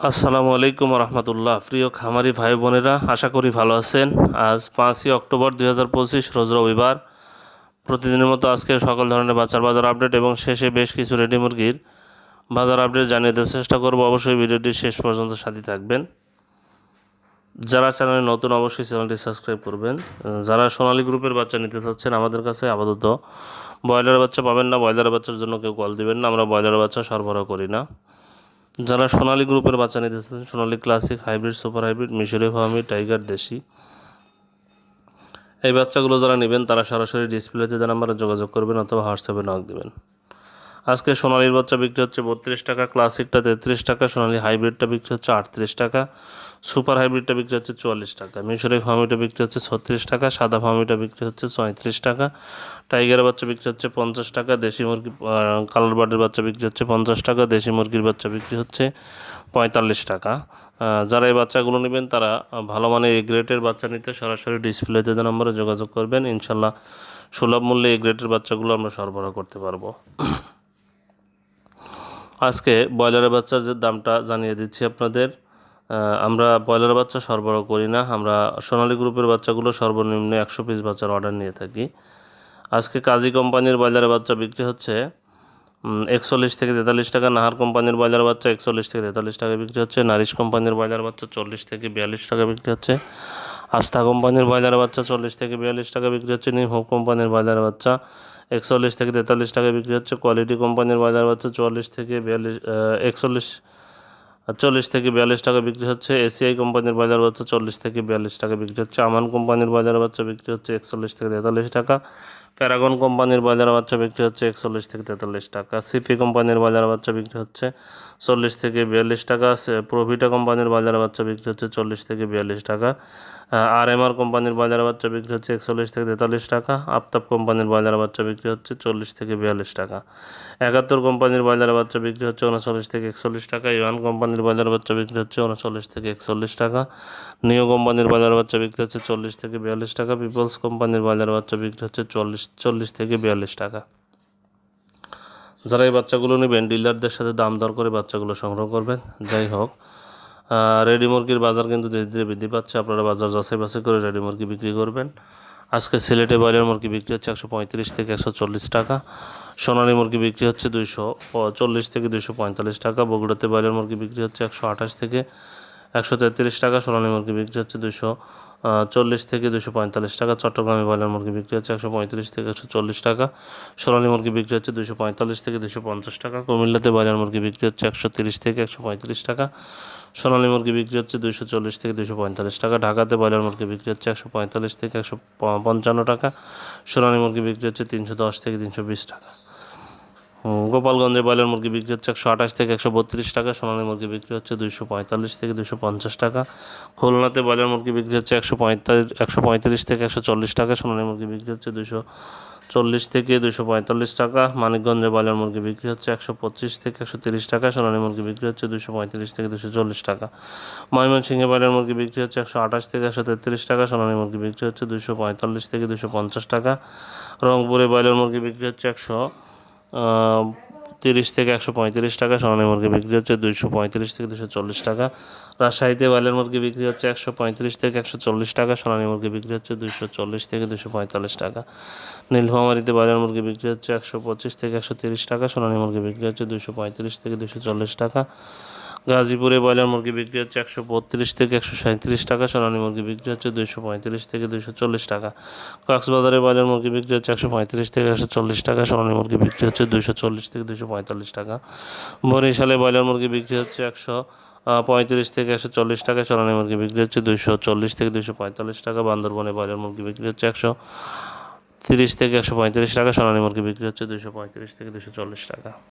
আসসালামু আলাইকুম রহমতুল্লাহ। প্রিয় খামারি ভাই বোনেরা, আশা করি ভালো আছেন। আজ 5ই অক্টোবর 2025 রোজ রবিবার। প্রতিদিনের মতো আজকে সকল ধরনের বাচ্চার বাজার আপডেট এবং শেষে বেশ কিছু রেডি মুরগির বাজার আপডেট জানিয়ে দেওয়ার চেষ্টা করব। অবশ্যই ভিডিওটি শেষ পর্যন্ত সাথে থাকবেন। যারা চ্যানেলে নতুন অবশ্যই চ্যানেলটি সাবস্ক্রাইব করবেন। যারা সোনালী গ্রুপের বাচ্চা নিতে চাচ্ছেন, আমাদের কাছে আপাতত ব্রয়লার বাচ্চা পাবেন না। ব্রয়লার বাচ্চার জন্য কেউ কল দিবেন না, আমরা ব্রয়লার বাচ্চা সরবরাহ করি না। যারা সোনালী গ্রুপের বাচ্চা নিতে চাচ্ছেন, Sonali classic, hybrid, super hybrid, মিশরি ফার্মি, টাইগার, দেশি, এই বাচ্চাগুলো যারা নেবেন তারা সরাসরি ডিসপ্লেতে যে নাম্বারে যোগাযোগ করবেন অথবা হোয়াটসঅ্যাপে নক দেবেন। আজকে সোনালীর বাচ্চা বিক্রি হচ্ছে 32 টাকা, ক্লাসিকটা 33 টাকা, সোনালী হাইব্রিডটা বিক্রি হচ্ছে 38 টাকা, সুপার হাইব্রিডটা বিক্রি হচ্ছে 44 টাকা, মিশরি ফার্মিটা বিক্রি হচ্ছে 36 টাকা, সাদা ফার্মিটা বিক্রি হচ্ছে 34 টাকা, টাইগারের বাচ্চা বিক্রি হচ্ছে 50 টাকা, দেশি মুরগি কালার বার্ডের বাচ্চা বিক্রি হচ্ছে 50 টাকা, দেশি মুরগির বাচ্চা বিক্রি হচ্ছে 45 টাকা। যারা এই বাচ্চাগুলো নেবেন তারা ভালো মানের এ গ্রেডের বাচ্চা নিতে সরাসরি ডিসপ্লেতে যে নম্বরে যোগাযোগ করবেন। ইনশাল্লাহ সুলভ মূল্যে এ গ্রেডের বাচ্চাগুলো আমরা সরবরাহ করতে পারবো। আজকে ব্রয়লারের বাচ্চার যে দামটা জানিয়ে দিচ্ছি আপনাদের। আমরা ব্রয়লার বাচ্চা সরবরাহ করি না, আমরা সোনালী গ্রুপের বাচ্চাগুলো সর্বনিম্ন 100 পিস বাচ্চার অর্ডার নিয়ে থাকি। আজকে কাজী কোম্পানির ব্রয়লারের বাচ্চা বিক্রি হচ্ছে 41 থেকে 43 টাকা, নাহার কোম্পানির ব্রয়লার বাচ্চা 41 থেকে 43 টাকা বিক্রি হচ্ছে, নারিশ কোম্পানির ব্রয়লার বাচ্চা 40 থেকে 42 টাকা বিক্রি হচ্ছে, আস্থা কোম্পানির ব্রয়লার বাচ্চা 40 থেকে 42 টাকা বিক্রি হচ্ছে, নিউ হোপ কোম্পানির ব্রয়লার বাচ্চা 41 থেকে 43 টাকা বিক্রি হচ্ছে, কোয়ালিটি কোম্পানির ব্রয়লার বাচ্চা 40 থেকে 42 টাকা বিক্রি হচ্ছে, এসিআই কোম্পানির ব্রয়লার বাচ্চা 40 থেকে 42 টাকা বিক্রি হচ্ছে, আমান কোম্পানির ব্রয়লার বাচ্চা বিক্রি হচ্ছে 41 থেকে 43 টাকা, প্যারাগন কোম্পানির ব্রয়লার বাচ্চা বিক্রি হচ্ছে 41 থেকে 43 টাকা, সিপি কোম্পানির ব্রয়লার বাচ্চা বিক্রি হচ্ছে 40 থেকে 42 টাকা, প্রভিটা কোম্পানির ব্রয়লার বাচ্চা বিক্রি হচ্ছে 40 থেকে 42 টাকা, আরএমআর কোম্পানির ব্রয়লার বাচ্চা বিক্রি হচ্ছে 41 থেকে 43 টাকা, আফতাব কোম্পানির ব্রয়লার বাচ্চা বিক্রি হচ্ছে 40 থেকে 42 টাকা, 71 কোম্পানির ব্রয়লার বাচ্চা বিক্রি হচ্ছে 39 থেকে 41 টাকা, ইওয়ান কোম্পানির ব্রয়লার বাচ্চা বিক্রি হচ্ছে 39 থেকে 41 টাকা, নিও কোম্পানির ব্রয়লার বাচ্চা বিক্রি হচ্ছে 40 থেকে 42 টাকা, পিপলস কোম্পানির ব্রয়লার বাচ্চা বিক্রি হচ্ছে 40 থেকে 42 টাকা। যারা এই বাচ্চাগুলো নেবেন ডিলারদের সাথে দাম দর করে বাচ্চাগুলো সংগ্রহ করবেন। যাই হোক, রেডি মুরগির বাজার কিন্তু ধীরে ধীরে বৃদ্ধি পাচ্ছে, আপনারা বাজার যাচাই বাছাই করে রেডি মুরগি বিক্রি করবেন। আজকে সিলেটে ব্রয়লার মুরগি বিক্রি হচ্ছে 135 থেকে 140 টাকা, সোনালী মুরগি বিক্রি হচ্ছে 240 থেকে 245 টাকা, বগুড়াতে ব্রয়লার মুরগি বিক্রি হচ্ছে 128 থেকে 133 টাকা, সোনালী মুরগি বিক্রি হচ্ছে 240 থেকে 245 টাকা, চট্টগ্রামে ব্রয়লার মুরগি বিক্রি হচ্ছে 135 থেকে 140 টাকা, সোনালী মুরগি বিক্রি হচ্ছে 245 থেকে 250 টাকা, কুমিল্লাতে ব্রয়লার মুরগি বিক্রি হচ্ছে 130 থেকে 135 টাকা, সোনালী মুরগি বিক্রি হচ্ছে 240 থেকে 245 টাকা, ঢাকাতে ব্রয়লার মুরগি বিক্রি হচ্ছে 145 থেকে 155 টাকা, সোনালী মুরগি বিক্রি হচ্ছে 310 থেকে 320 টাকা, গোপালগঞ্জে ব্রয়লার মুরগি বিক্রি হচ্ছে 128 থেকে 132 টাকা, সোনালী মুরগি বিক্রি হচ্ছে 245 থেকে 250 টাকা, খুলনাতে ব্রয়লার মুরগি বিক্রি হচ্ছে 135 থেকে 140 টাকা, সোনালী মুরগি বিক্রি হচ্ছে 240 থেকে 245 টাকা, মানিকগঞ্জে ব্রয়লার মুরগি বিক্রি হচ্ছে 125 থেকে 130 টাকা, সোনালী মুরগি বিক্রি হচ্ছে 235 থেকে 240 টাকা, ময়মনসিংহে ব্রয়লার মুরগি বিক্রি হচ্ছে 128 থেকে 133 টাকা, সোনালী মুরগি বিক্রি হচ্ছে 245 থেকে 250 টাকা, রংপুরে ব্রয়লার মুরগি বিক্রি হচ্ছে 130 থেকে 135 টাকা, সোনালী মুরগি বিক্রি হচ্ছে 235 থেকে 240 টাকা, রাজশাহীতে ব্রয়লার মুরগি বিক্রি হচ্ছে 135 থেকে 140 টাকা, সোনালী মুরগি বিক্রি হচ্ছে 240 থেকে 245 টাকা, নীলফামারীতে ব্রয়লার মুরগি বিক্রি হচ্ছে 125 থেকে 130 টাকা, সোনালী মুরগি বিক্রি হচ্ছে 235 থেকে 240 টাকা, গাজীপুরে ব্রয়লার মুরগি বিক্রি হচ্ছে 132 থেকে 137 টাকা, সোনালী মুরগি বিক্রি হচ্ছে 235 থেকে 240 টাকা, কক্সবাজারে ব্রয়লার মুরগি বিক্রি হচ্ছে 135 থেকে 140 টাকা, সোনালী মুরগি বিক্রি হচ্ছে 240 থেকে 245 টাকা, বরিশালে ব্রয়লার মুরগি বিক্রি হচ্ছে 135 থেকে 140 টাকা, সোনালী মুরগি বিক্রি হচ্ছে 240 থেকে 245 টাকা, বান্দরবনে ব্রয়লার মুরগি বিক্রি হচ্ছে 130 থেকে 135 টাকা, সোনালী মুরগি বিক্রি হচ্ছে 235 থেকে 240 টাকা।